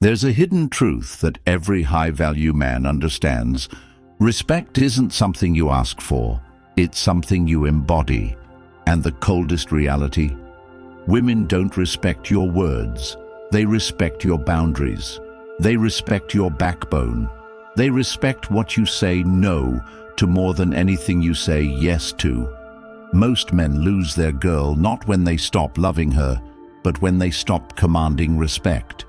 There's a hidden truth that every high-value man understands. Respect isn't something you ask for, it's something you embody. And the coldest reality? Women don't respect your words. They respect your boundaries. They respect your backbone. They respect what you say no to more than anything you say yes to. Most men lose their girl not when they stop loving her, but when they stop commanding respect.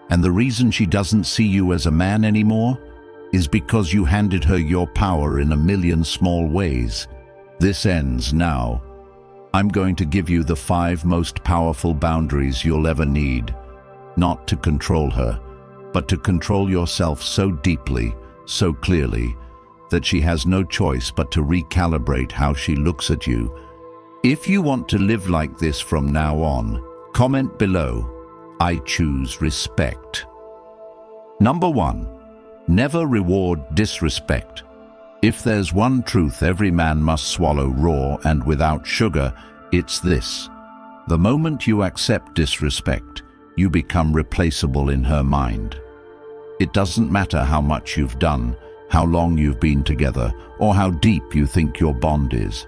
And the reason she doesn't see you as a man anymore is because you handed her your power in a million small ways. This ends now. I'm going to give you the 5 most powerful boundaries you'll ever need. Not to control her, but to control yourself so deeply, so clearly, that she has no choice but to recalibrate how she looks at you. If you want to live like this from now on, comment below, I choose respect. Number 1. Never reward disrespect. If there's one truth every man must swallow raw and without sugar, it's this. The moment you accept disrespect, you become replaceable in her mind. It doesn't matter how much you've done, how long you've been together, or how deep you think your bond is.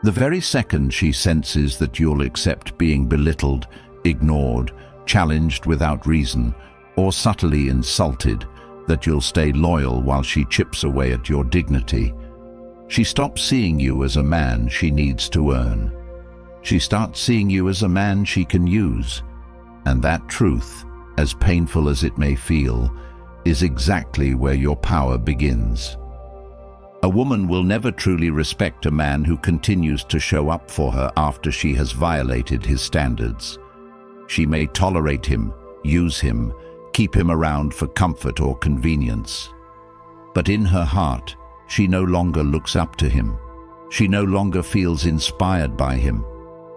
The very second she senses that you'll accept being belittled, ignored, challenged without reason, or subtly insulted, that you'll stay loyal while she chips away at your dignity. She stops seeing you as a man she needs to earn. She starts seeing you as a man she can use. And that truth, as painful as it may feel, is exactly where your power begins. A woman will never truly respect a man who continues to show up for her after she has violated his standards. She may tolerate him, use him, keep him around for comfort or convenience. But in her heart, she no longer looks up to him. She no longer feels inspired by him.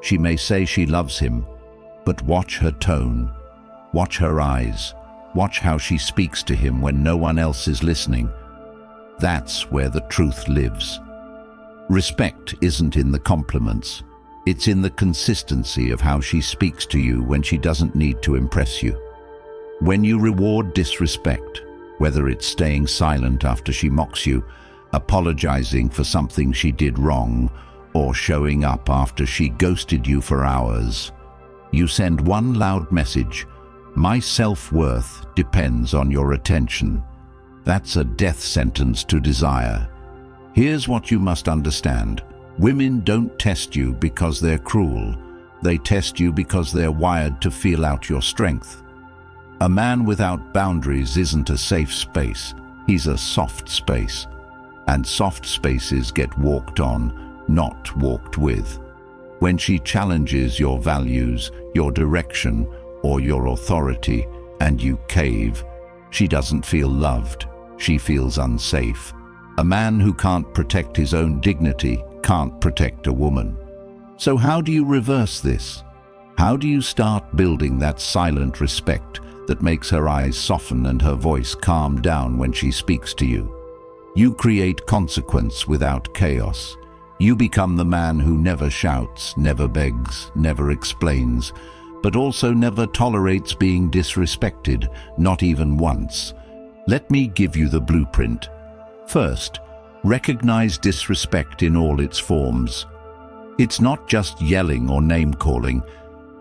She may say she loves him, but watch her tone, watch her eyes, watch how she speaks to him when no one else is listening. That's where the truth lives. Respect isn't in the compliments. It's in the consistency of how she speaks to you when she doesn't need to impress you. When you reward disrespect, whether it's staying silent after she mocks you, apologizing for something she did wrong, or showing up after she ghosted you for hours, you send one loud message: my self-worth depends on your attention. That's a death sentence to desire. Here's what you must understand. Women don't test you because they're cruel. They test you because they're wired to feel out your strength. A man without boundaries isn't a safe space. He's a soft space. And soft spaces get walked on, not walked with. When she challenges your values, your direction, or your authority, and you cave, she doesn't feel loved. She feels unsafe. A man who can't protect his own dignity can't protect a woman. So how do you reverse this? How do you start building that silent respect that makes her eyes soften and her voice calm down when she speaks to you? You create consequence without chaos. You become the man who never shouts, never begs, never explains, but also never tolerates being disrespected, not even once. Let me give you the blueprint. First, recognize disrespect in all its forms. It's not just yelling or name-calling.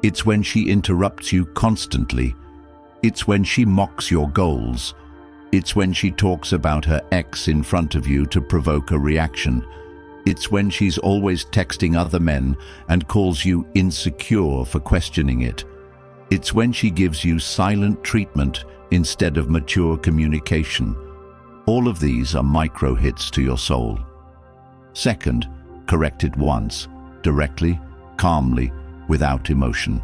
It's when she interrupts you constantly. It's when she mocks your goals. It's when she talks about her ex in front of you to provoke a reaction. It's when she's always texting other men and calls you insecure for questioning it. It's when she gives you silent treatment instead of mature communication. All of these are micro hits to your soul. Second, correct it once, directly, calmly, without emotion.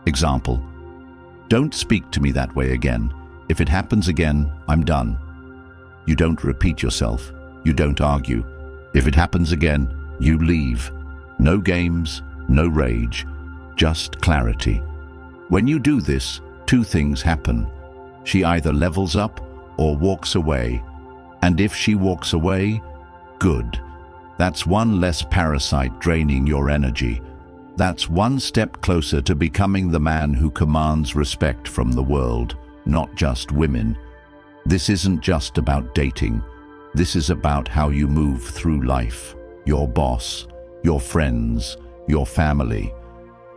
Example: don't speak to me that way again. If it happens again, I'm done. You don't repeat yourself. You don't argue. If it happens again, you leave. No games, no rage, just clarity. When you do this, 2 things happen. She either levels up or walks away. And if she walks away, good. That's one less parasite draining your energy. That's one step closer to becoming the man who commands respect from the world. not just women. This isn't just about dating. This is about how you move through life, your boss, your friends, your family.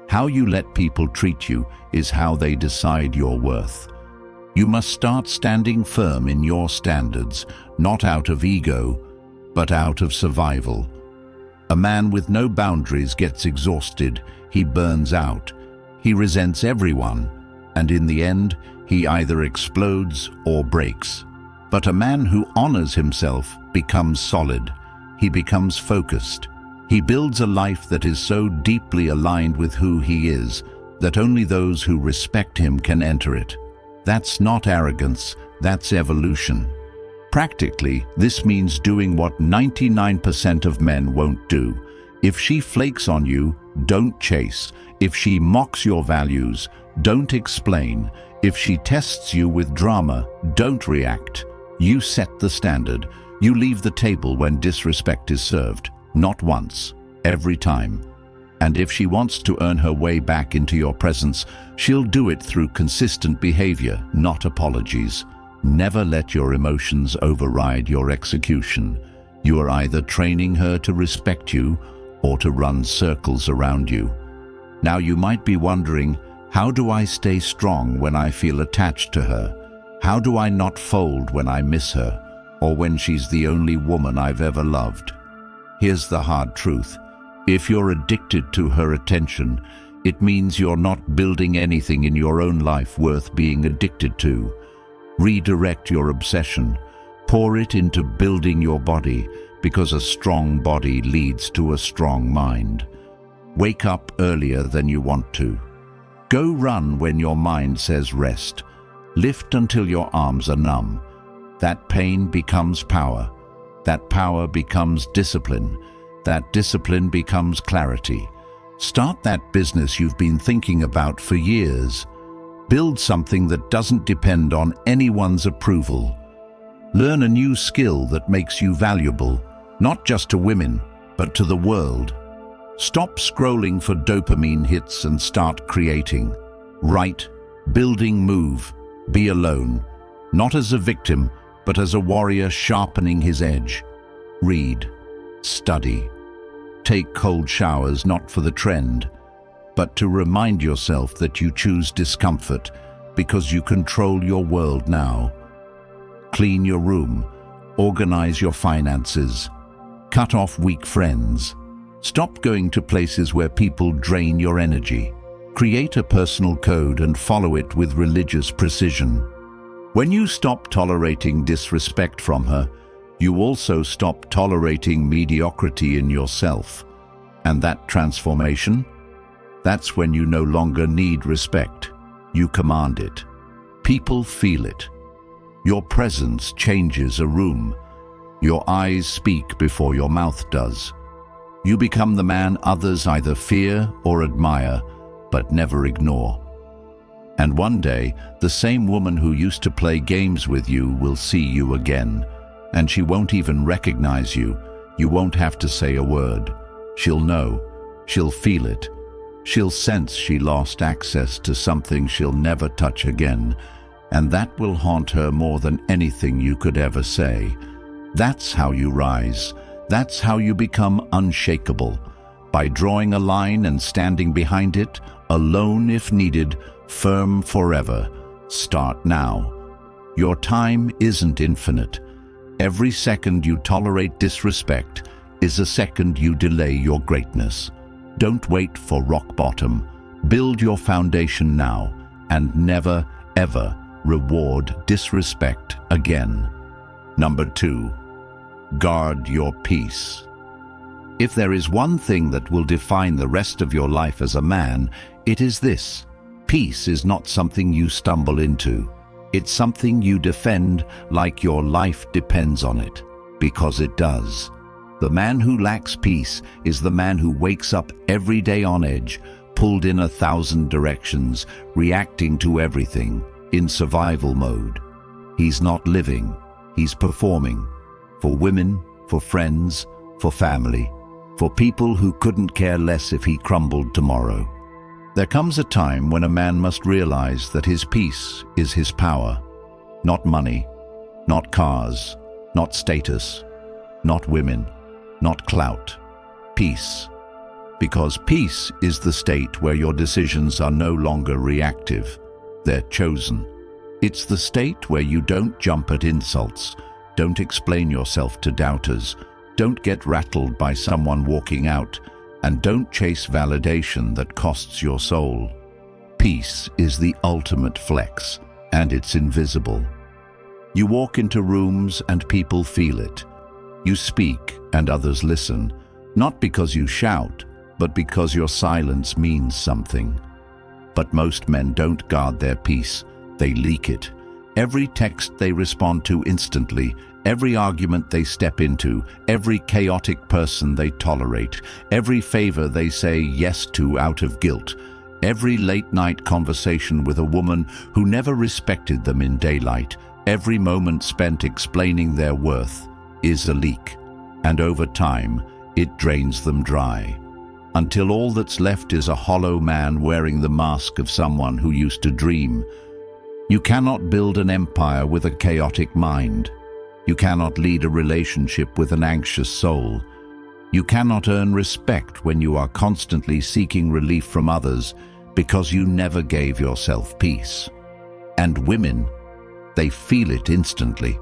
How you let people treat you is how they decide your worth. You must start standing firm in your standards, not out of ego, but out of survival. A man with no boundaries gets exhausted, he burns out, he resents everyone, and in the end, he either explodes or breaks. But a man who honors himself becomes solid, he becomes focused. He builds a life that is so deeply aligned with who he is that only those who respect him can enter it. That's not arrogance, that's evolution. Practically, this means doing what 99% of men won't do. If she flakes on you, don't chase. If she mocks your values, don't explain. If she tests you with drama, don't react. You set the standard. You leave the table when disrespect is served. Not once, every time. And if she wants to earn her way back into your presence, she'll do it through consistent behavior, not apologies. Never let your emotions override your execution. You are either training her to respect you or to run circles around you. Now you might be wondering, how do I stay strong when I feel attached to her? How do I not fold when I miss her, or when she's the only woman I've ever loved? Here's the hard truth. If you're addicted to her attention, it means you're not building anything in your own life worth being addicted to. Redirect your obsession. Pour it into building your body, because a strong body leads to a strong mind. Wake up earlier than you want to. Go run when your mind says rest. Lift until your arms are numb. That pain becomes power. That power becomes discipline. That discipline becomes clarity. Start that business you've been thinking about for years. Build something that doesn't depend on anyone's approval. Learn a new skill that makes you valuable, not just to women, but to the world. Stop scrolling for dopamine hits and start creating. Write, building, move, be alone. Not as a victim, but as a warrior sharpening his edge. Read, study. Take cold showers not for the trend, but to remind yourself that you choose discomfort because you control your world now. Clean your room, organize your finances, cut off weak friends. Stop going to places where people drain your energy. Create a personal code and follow it with religious precision. When you stop tolerating disrespect from her, you also stop tolerating mediocrity in yourself. And that transformation? That's when you no longer need respect. You command it. People feel it. Your presence changes a room. Your eyes speak before your mouth does. You become the man others either fear or admire, but never ignore. And one day, the same woman who used to play games with you will see you again. And she won't even recognize you. You won't have to say a word. She'll know. She'll feel it. She'll sense she lost access to something she'll never touch again. And that will haunt her more than anything you could ever say. That's how you rise. That's how you become unshakable. By drawing a line and standing behind it, alone if needed, firm forever. Start now. Your time isn't infinite. Every second you tolerate disrespect is a second you delay your greatness. Don't wait for rock bottom. Build your foundation now and never, ever reward disrespect again. Number 2, guard your peace. If there is one thing that will define the rest of your life as a man, it is this. Peace is not something you stumble into. It's something you defend like your life depends on it, because it does. The man who lacks peace is the man who wakes up every day on edge, pulled in 1,000 directions, reacting to everything, in survival mode. He's not living, he's performing. For women, for friends, for family, for people who couldn't care less if he crumbled tomorrow. There comes a time when a man must realize that his peace is his power, not money, not cars, not status, not women, not clout. Peace. Because peace is the state where your decisions are no longer reactive, they're chosen. It's the state where you don't jump at insults, don't explain yourself to doubters, don't get rattled by someone walking out, and don't chase validation that costs your soul. Peace is the ultimate flex, and it's invisible. You walk into rooms and people feel it. You speak and others listen, not because you shout, but because your silence means something. But most men don't guard their peace, they leak it. Every text they respond to instantly, every argument they step into, every chaotic person they tolerate, every favor they say yes to out of guilt, every late-night conversation with a woman who never respected them in daylight, every moment spent explaining their worth is a leak, and over time, it drains them dry, until all that's left is a hollow man wearing the mask of someone who used to dream. You cannot build an empire with a chaotic mind. You cannot lead a relationship with an anxious soul. You cannot earn respect when you are constantly seeking relief from others because you never gave yourself peace. And women, they feel it instantly.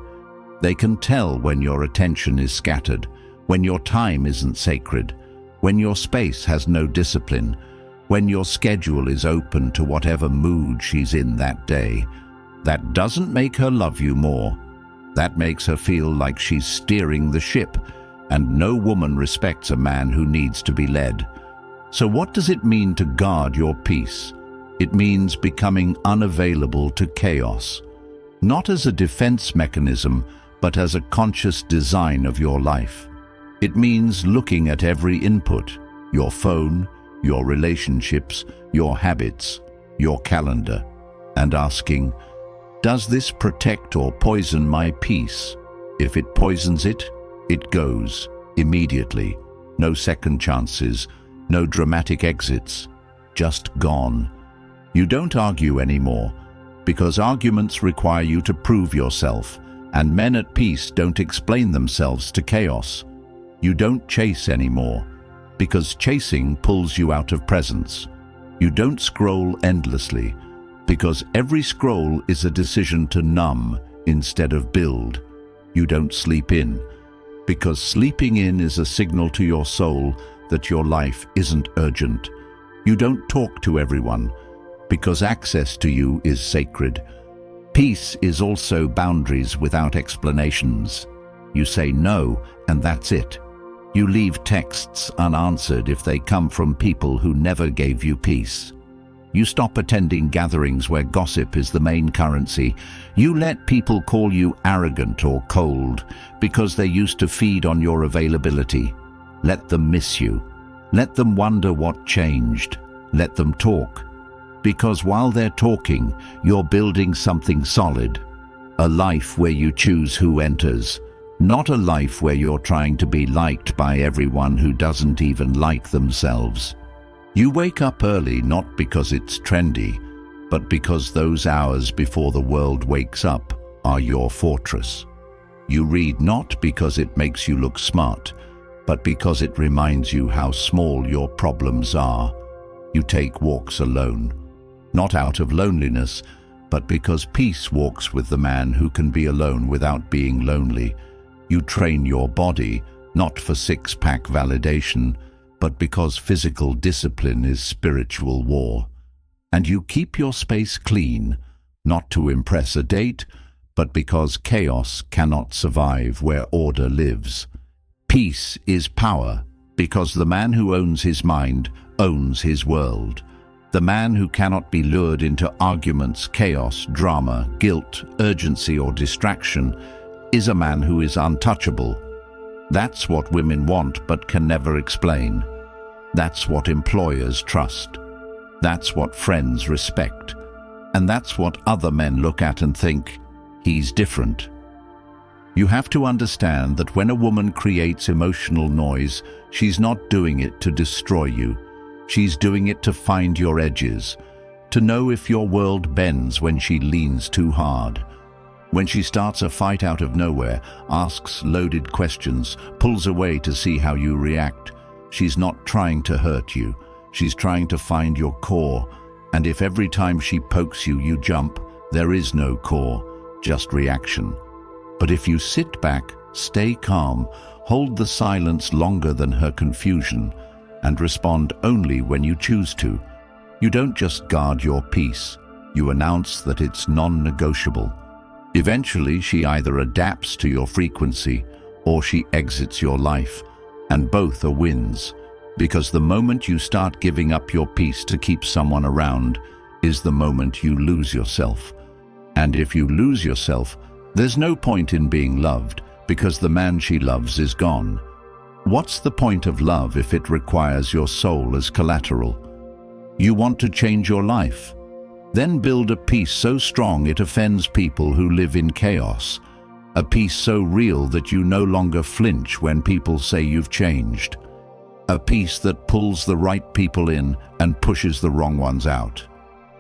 They can tell when your attention is scattered, when your time isn't sacred, when your space has no discipline, when your schedule is open to whatever mood she's in that day. That doesn't make her love you more. That makes her feel like she's steering the ship, and no woman respects a man who needs to be led. So what does it mean to guard your peace? It means becoming unavailable to chaos, not as a defense mechanism, but as a conscious design of your life. It means looking at every input, your phone, your relationships, your habits, your calendar, and asking, does this protect or poison my peace? If it poisons it, it goes immediately. No second chances, no dramatic exits, just gone. You don't argue anymore, because arguments require you to prove yourself, and men at peace don't explain themselves to chaos. You don't chase anymore, because chasing pulls you out of presence. You don't scroll endlessly, because every scroll is a decision to numb instead of build. You don't sleep in, because sleeping in is a signal to your soul that your life isn't urgent. You don't talk to everyone, because access to you is sacred. Peace is also boundaries without explanations. You say no, and that's it. You leave texts unanswered if they come from people who never gave you peace. You stop attending gatherings where gossip is the main currency. You let people call you arrogant or cold because they used to feed on your availability. Let them miss you. Let them wonder what changed. Let them talk. Because while they're talking, you're building something solid. A life where you choose who enters. Not a life where you're trying to be liked by everyone who doesn't even like themselves. You wake up early not because it's trendy, but because those hours before the world wakes up are your fortress. You read not because it makes you look smart, but because it reminds you how small your problems are. You take walks alone, not out of loneliness, but because peace walks with the man who can be alone without being lonely. You train your body, not for six-pack validation, but because physical discipline is spiritual war. And you keep your space clean, not to impress a date, but because chaos cannot survive where order lives. Peace is power, because the man who owns his mind owns his world. The man who cannot be lured into arguments, chaos, drama, guilt, urgency, or distraction is a man who is untouchable. That's what women want but can never explain. That's what employers trust. That's what friends respect. And that's what other men look at and think, he's different. You have to understand that when a woman creates emotional noise, she's not doing it to destroy you. She's doing it to find your edges, to know if your world bends when she leans too hard. When she starts a fight out of nowhere, asks loaded questions, pulls away to see how you react, she's not trying to hurt you. She's trying to find your core. And if every time she pokes you, you jump, there is no core, just reaction. But if you sit back, stay calm, hold the silence longer than her confusion, and respond only when you choose to, you don't just guard your peace, you announce that it's non-negotiable. Eventually, she either adapts to your frequency or she exits your life, and both are wins, because the moment you start giving up your peace to keep someone around is the moment you lose yourself. And if you lose yourself, there's no point in being loved, because the man she loves is gone. What's the point of love if it requires your soul as collateral? You want to change your life? Then build a peace so strong it offends people who live in chaos. A peace so real that you no longer flinch when people say you've changed. A peace that pulls the right people in and pushes the wrong ones out.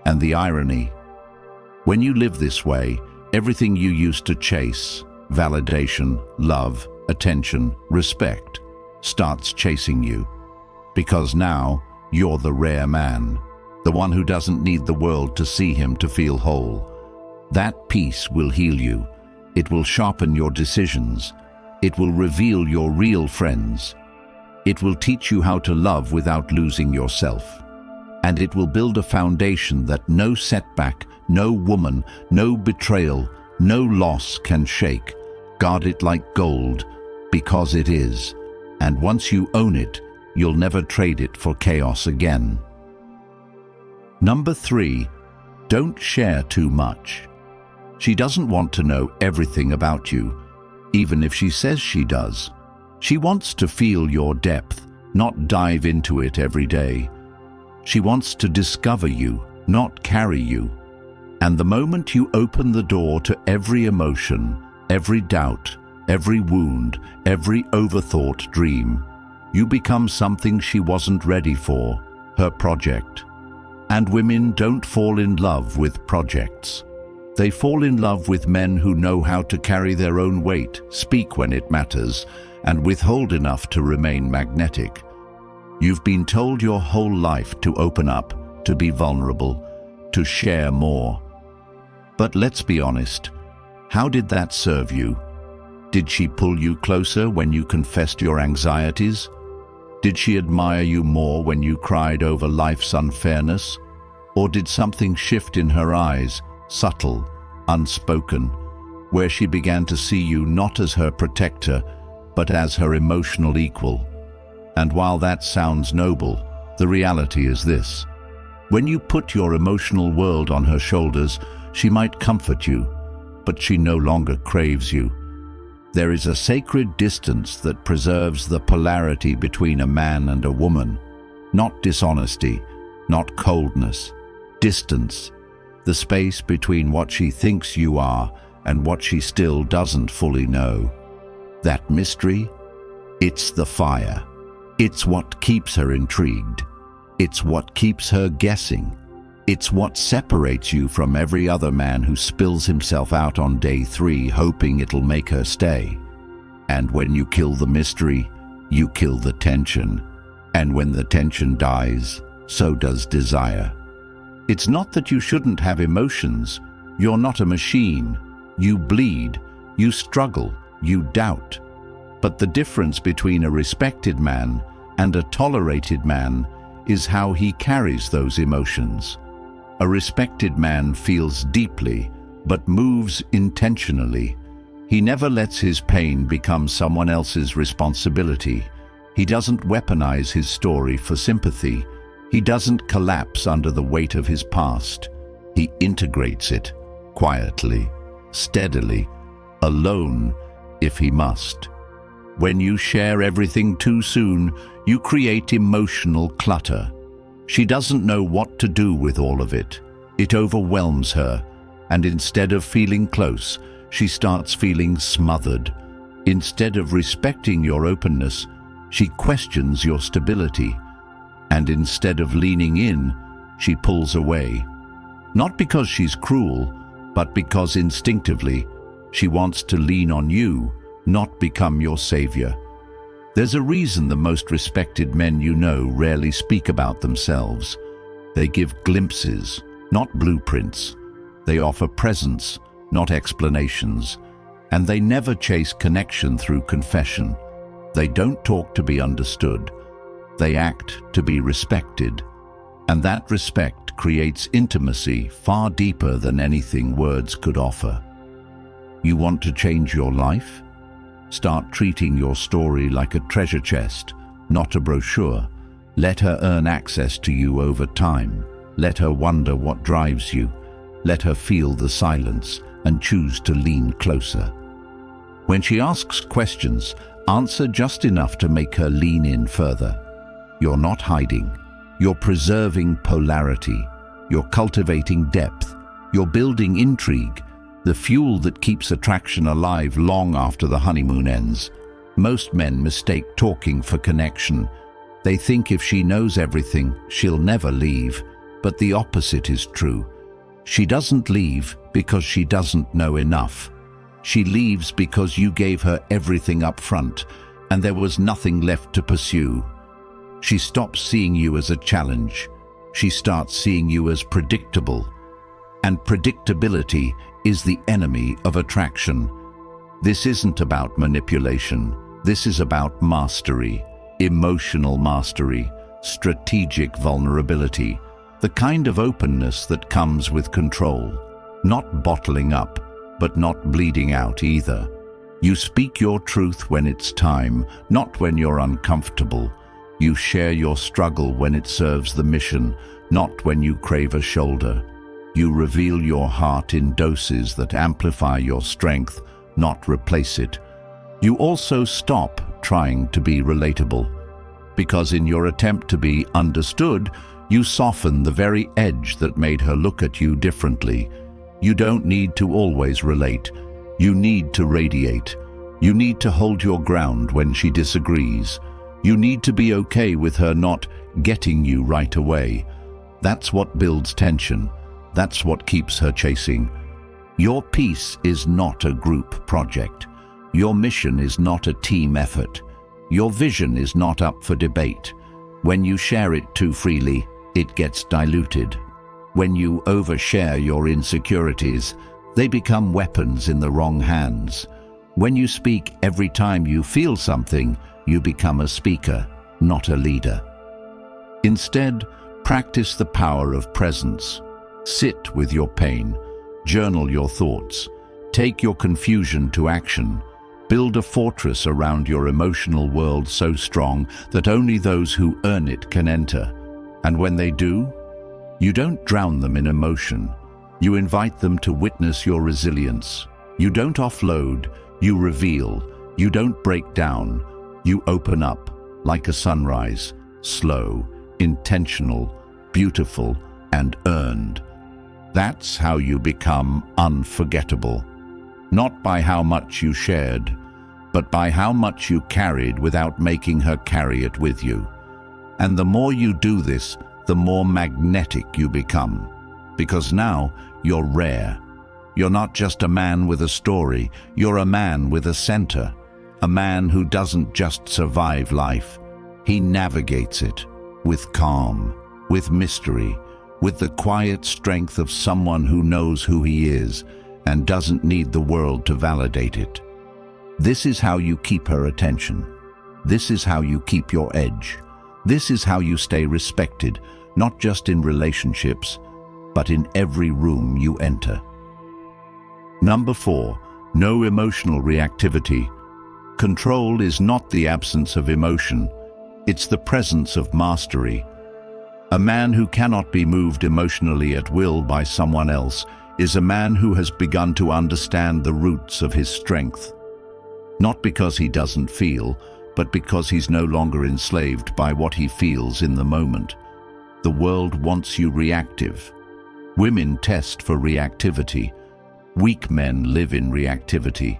And the irony, when you live this way, everything you used to chase, validation, love, attention, respect, starts chasing you. Because now, you're the rare man, the one who doesn't need the world to see him to feel whole. That peace will heal you. It will sharpen your decisions. It will reveal your real friends. It will teach you how to love without losing yourself. And it will build a foundation that no setback, no woman, no betrayal, no loss can shake. Guard it like gold, because it is. And once you own it, you'll never trade it for chaos again. Number 3, don't share too much. She doesn't want to know everything about you, even if she says she does. She wants to feel your depth, not dive into it every day. She wants to discover you, not carry you. And the moment you open the door to every emotion, every doubt, every wound, every overthought dream, you become something she wasn't ready for, her project. And women don't fall in love with projects. They fall in love with men who know how to carry their own weight, speak when it matters, and withhold enough to remain magnetic. You've been told your whole life to open up, to be vulnerable, to share more. But let's be honest, how did that serve you? Did she pull you closer when you confessed your anxieties? Did she admire you more when you cried over life's unfairness? Or did something shift in her eyes, subtle, unspoken, where she began to see you not as her protector, but as her emotional equal? And while that sounds noble, the reality is this. When you put your emotional world on her shoulders, she might comfort you, but she no longer craves you. There is a sacred distance that preserves the polarity between a man and a woman. Not dishonesty, not coldness. Distance, the space between what she thinks you are and what she still doesn't fully know. That mystery, it's the fire. It's what keeps her intrigued. It's what keeps her guessing. It's what separates you from every other man who spills himself out on day 3 hoping it'll make her stay. And when you kill the mystery, you kill the tension. And when the tension dies, so does desire. It's not that you shouldn't have emotions. You're not a machine. You bleed, you struggle, you doubt. But the difference between a respected man and a tolerated man is how he carries those emotions. A respected man feels deeply, but moves intentionally. He never lets his pain become someone else's responsibility. He doesn't weaponize his story for sympathy. He doesn't collapse under the weight of his past. He integrates it, quietly, steadily, alone, if he must. When you share everything too soon, you create emotional clutter. She doesn't know what to do with all of it. It overwhelms her, and instead of feeling close, she starts feeling smothered. Instead of respecting your openness, she questions your stability. And instead of leaning in, she pulls away. Not because she's cruel, but because instinctively she wants to lean on you, not become your savior. There's a reason the most respected men you know rarely speak about themselves. They give glimpses, not blueprints. They offer presence, not explanations. And they never chase connection through confession. They don't talk to be understood. They act to be respected. And that respect creates intimacy far deeper than anything words could offer. You want to change your life? Start treating your story like a treasure chest, not a brochure. Let her earn access to you over time. Let her wonder what drives you. Let her feel the silence and choose to lean closer. When she asks questions, answer just enough to make her lean in further. You're not hiding. You're preserving polarity. You're cultivating depth. You're building intrigue, the fuel that keeps attraction alive long after the honeymoon ends. Most men mistake talking for connection. They think if she knows everything, she'll never leave. But the opposite is true. She doesn't leave because she doesn't know enough. She leaves because you gave her everything up front, and there was nothing left to pursue. She stops seeing you as a challenge. She starts seeing you as predictable. And predictability is the enemy of attraction. This isn't about manipulation. This is about mastery, emotional mastery, strategic vulnerability, the kind of openness that comes with control. Not bottling up, but not bleeding out either. You speak your truth when it's time, not when you're uncomfortable. You share your struggle when it serves the mission, not when you crave a shoulder. You reveal your heart in doses that amplify your strength, not replace it. You also stop trying to be relatable, because in your attempt to be understood, you soften the very edge that made her look at you differently. You don't need to always relate. You need to radiate. You need to hold your ground when she disagrees. You need to be okay with her not getting you right away. That's what builds tension. That's what keeps her chasing. Your peace is not a group project. Your mission is not a team effort. Your vision is not up for debate. When you share it too freely, it gets diluted. When you overshare your insecurities, they become weapons in the wrong hands. When you speak every time you feel something, you become a speaker, not a leader. Instead, practice the power of presence. Sit with your pain. Journal your thoughts. Take your confusion to action. Build a fortress around your emotional world so strong that only those who earn it can enter. And when they do, you don't drown them in emotion. You invite them to witness your resilience. You don't offload, you reveal. You don't break down, you open up, like a sunrise, slow, intentional, beautiful, and earned. That's how you become unforgettable. Not by how much you shared, but by how much you carried without making her carry it with you. And the more you do this, the more magnetic you become. Because now you're rare. You're not just a man with a story, you're a man with a center. A man who doesn't just survive life. He navigates it with calm, with mystery, with the quiet strength of someone who knows who he is and doesn't need the world to validate it. This is how you keep her attention. This is how you keep your edge. This is how you stay respected, not just in relationships, but in every room you enter. Number 4, no emotional reactivity. Control is not the absence of emotion, it's the presence of mastery. A man who cannot be moved emotionally at will by someone else is a man who has begun to understand the roots of his strength. Not because he doesn't feel, but because he's no longer enslaved by what he feels in the moment. The world wants you reactive. Women test for reactivity. Weak men live in reactivity.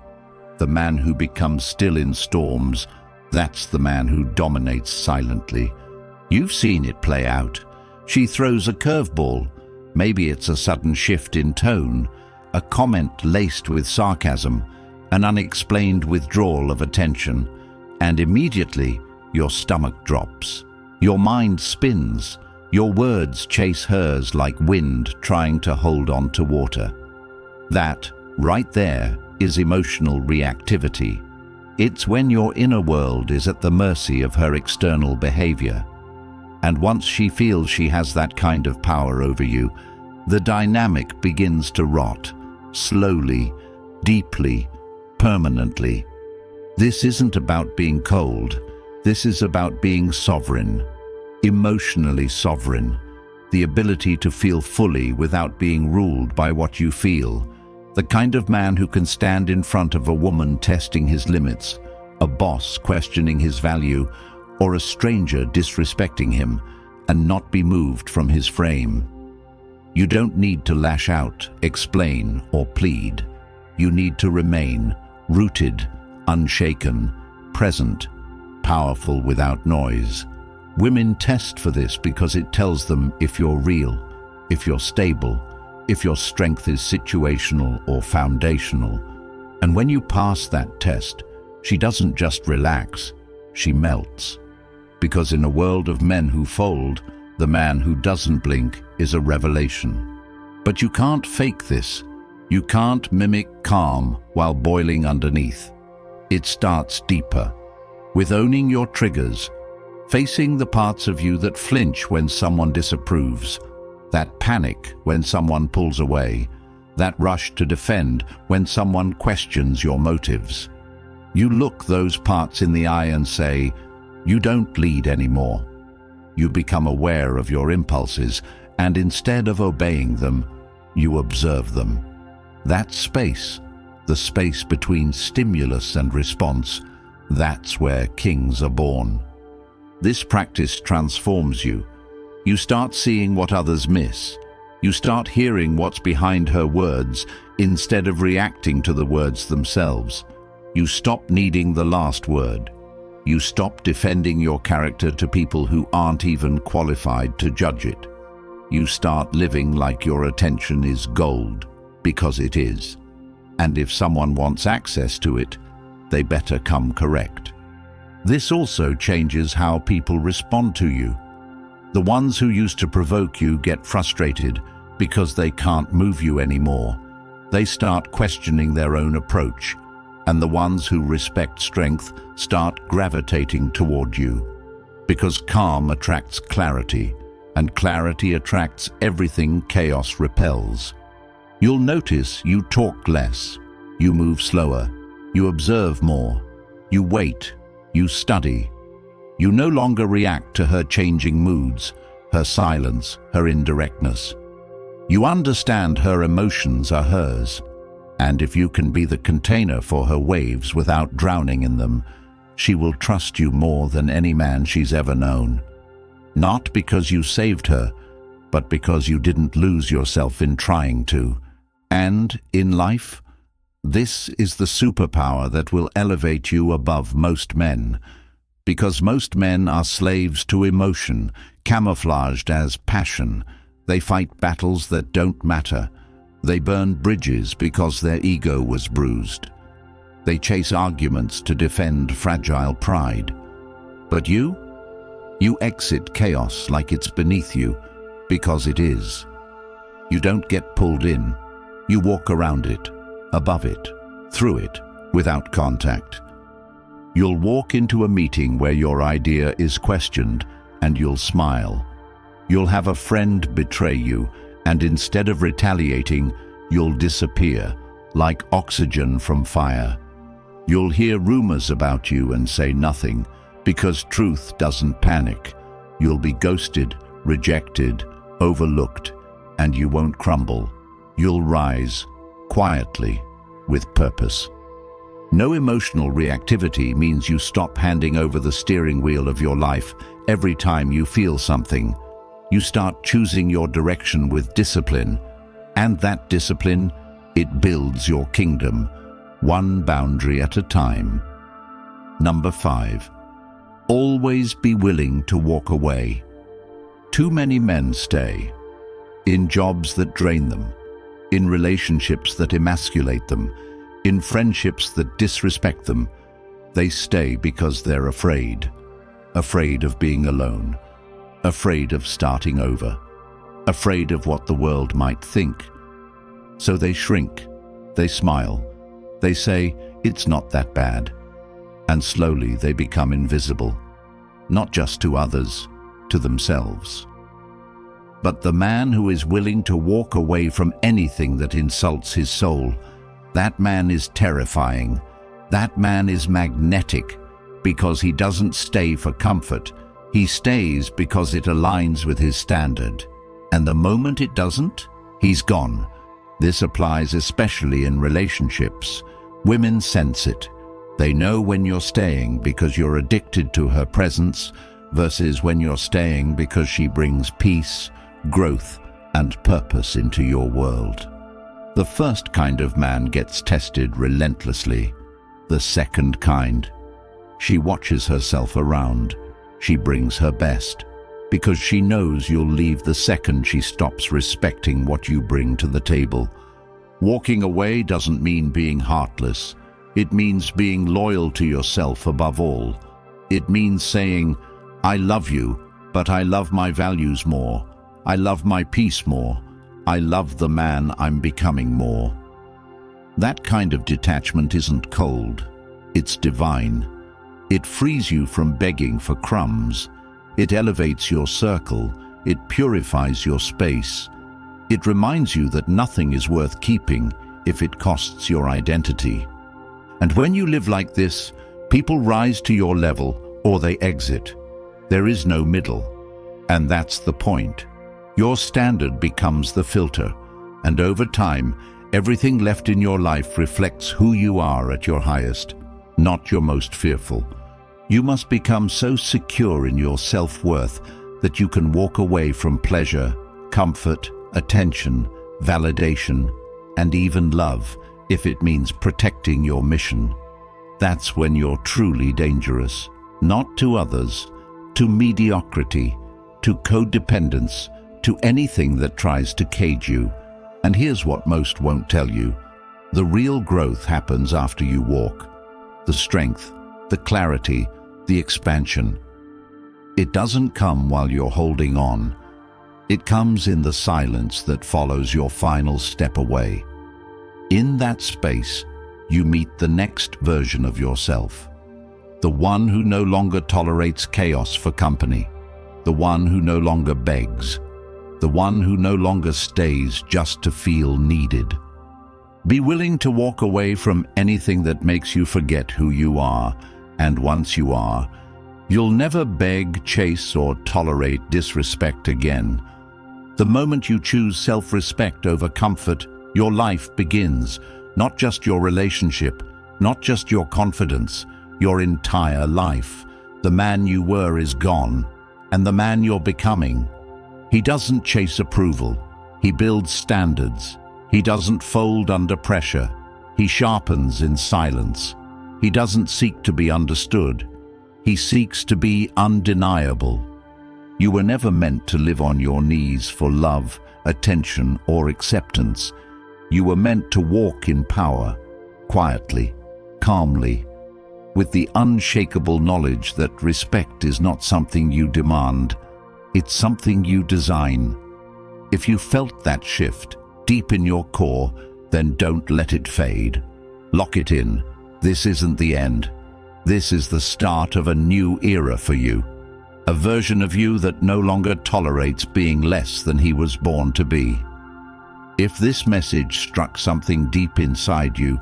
The man who becomes still in storms, that's the man who dominates silently. You've seen it play out. She throws a curveball. Maybe it's a sudden shift in tone, a comment laced with sarcasm, an unexplained withdrawal of attention, and immediately your stomach drops. Your mind spins. Your words chase hers like wind trying to hold on to water. That, right there, is emotional reactivity. It's when your inner world is at the mercy of her external behavior. And once she feels she has that kind of power over you, the dynamic begins to rot, slowly, deeply, permanently. This isn't about being cold. This is about being sovereign, emotionally sovereign, the ability to feel fully without being ruled by what you feel, the kind of man who can stand in front of a woman testing his limits, a boss questioning his value, or a stranger disrespecting him, and not be moved from his frame. You don't need to lash out, explain, or plead. You need to remain rooted, unshaken, present, powerful without noise. Women test for this because it tells them if you're real, if you're stable, if your strength is situational or foundational. And when you pass that test, she doesn't just relax, she melts. Because in a world of men who fold, the man who doesn't blink is a revelation. But you can't fake this. You can't mimic calm while boiling underneath. It starts deeper, with owning your triggers, facing the parts of you that flinch when someone disapproves, that panic when someone pulls away, that rush to defend when someone questions your motives. You look those parts in the eye and say, you don't lead anymore. You become aware of your impulses, and instead of obeying them, you observe them. That space, the space between stimulus and response, that's where kings are born. This practice transforms you. You start seeing what others miss. You start hearing what's behind her words instead of reacting to the words themselves. You stop needing the last word. You stop defending your character to people who aren't even qualified to judge it. You start living like your attention is gold, because it is. And if someone wants access to it, they better come correct. This also changes how people respond to you. The ones who used to provoke you get frustrated because they can't move you anymore. They start questioning their own approach, and the ones who respect strength start gravitating toward you. Because calm attracts clarity, and clarity attracts everything chaos repels. You'll notice you talk less, you move slower, you observe more, you wait, you study. You no longer react to her changing moods, her silence, her indirectness. You understand her emotions are hers, and if you can be the container for her waves without drowning in them, she will trust you more than any man she's ever known. Not because you saved her, but because you didn't lose yourself in trying to. And in life, this is the superpower that will elevate you above most men. Because most men are slaves to emotion, camouflaged as passion. They fight battles that don't matter. They burn bridges because their ego was bruised. They chase arguments to defend fragile pride. But you exit chaos like it's beneath you, because it is. You don't get pulled in. You walk around it, above it, through it, without contact. You'll walk into a meeting where your idea is questioned, and you'll smile. You'll have a friend betray you, and instead of retaliating, you'll disappear, like oxygen from fire. You'll hear rumors about you and say nothing, because truth doesn't panic. You'll be ghosted, rejected, overlooked, and you won't crumble. You'll rise, quietly, with purpose. No emotional reactivity means you stop handing over the steering wheel of your life every time you feel something. You start choosing your direction with discipline, and that discipline, it builds your kingdom, one boundary at a time. Number 5. Always be willing to walk away. Too many men stay in jobs that drain them, in relationships that emasculate them, in friendships that disrespect them. They stay because they're afraid of being alone, afraid of starting over, afraid of what the world might think. So they shrink, they smile, they say, "It's not that bad." And slowly they become invisible, not just to others, to themselves. But the man who is willing to walk away from anything that insults his soul, that man is terrifying. That man is magnetic, because he doesn't stay for comfort. He stays because it aligns with his standard. And the moment it doesn't, he's gone. This applies especially in relationships. Women sense it. They know when you're staying because you're addicted to her presence versus when you're staying because she brings peace, growth, and purpose into your world. The first kind of man gets tested relentlessly. The second kind, she watches herself around. She brings her best because she knows you'll leave the second she stops respecting what you bring to the table. Walking away doesn't mean being heartless. It means being loyal to yourself above all. It means saying, "I love you, but I love my values more. I love my peace more. I love the man I'm becoming more." That kind of detachment isn't cold. It's divine. It frees you from begging for crumbs. It elevates your circle. It purifies your space. It reminds you that nothing is worth keeping if it costs your identity. And when you live like this, people rise to your level or they exit. There is no middle. And that's the point. Your standard becomes the filter, and over time, everything left in your life reflects who you are at your highest, not your most fearful. You must become so secure in your self-worth that you can walk away from pleasure, comfort, attention, validation, and even love, if it means protecting your mission. That's when you're truly dangerous, not to others, to mediocrity, to codependence, to anything that tries to cage you. And here's what most won't tell you. The real growth happens after you walk. The strength, the clarity, the expansion. It doesn't come while you're holding on. It comes in the silence that follows your final step away. In that space, you meet the next version of yourself. The one who no longer tolerates chaos for company. The one who no longer begs. The one who no longer stays just to feel needed. Be willing to walk away from anything that makes you forget who you are, and once you are, you'll never beg, chase, or tolerate disrespect again. The moment you choose self-respect over comfort, your life begins, not just your relationship, not just your confidence, your entire life. The man you were is gone, and the man you're becoming. He doesn't chase approval. He builds standards. He doesn't fold under pressure. He sharpens in silence. He doesn't seek to be understood. He seeks to be undeniable. You were never meant to live on your knees for love, attention, or acceptance. You were meant to walk in power, quietly, calmly, with the unshakable knowledge that respect is not something you demand, it's something you design. If you felt that shift deep in your core, then don't let it fade. Lock it in. This isn't the end. This is the start of a new era for you. A version of you that no longer tolerates being less than he was born to be. If this message struck something deep inside you,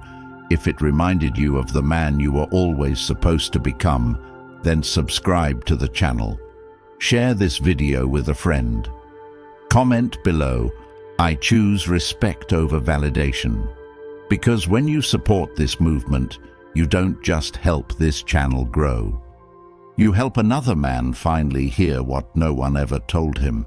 if it reminded you of the man you were always supposed to become, then subscribe to the channel. Share this video with a friend. Comment below, "I choose respect over validation." Because when you support this movement, you don't just help this channel grow. You help another man finally hear what no one ever told him.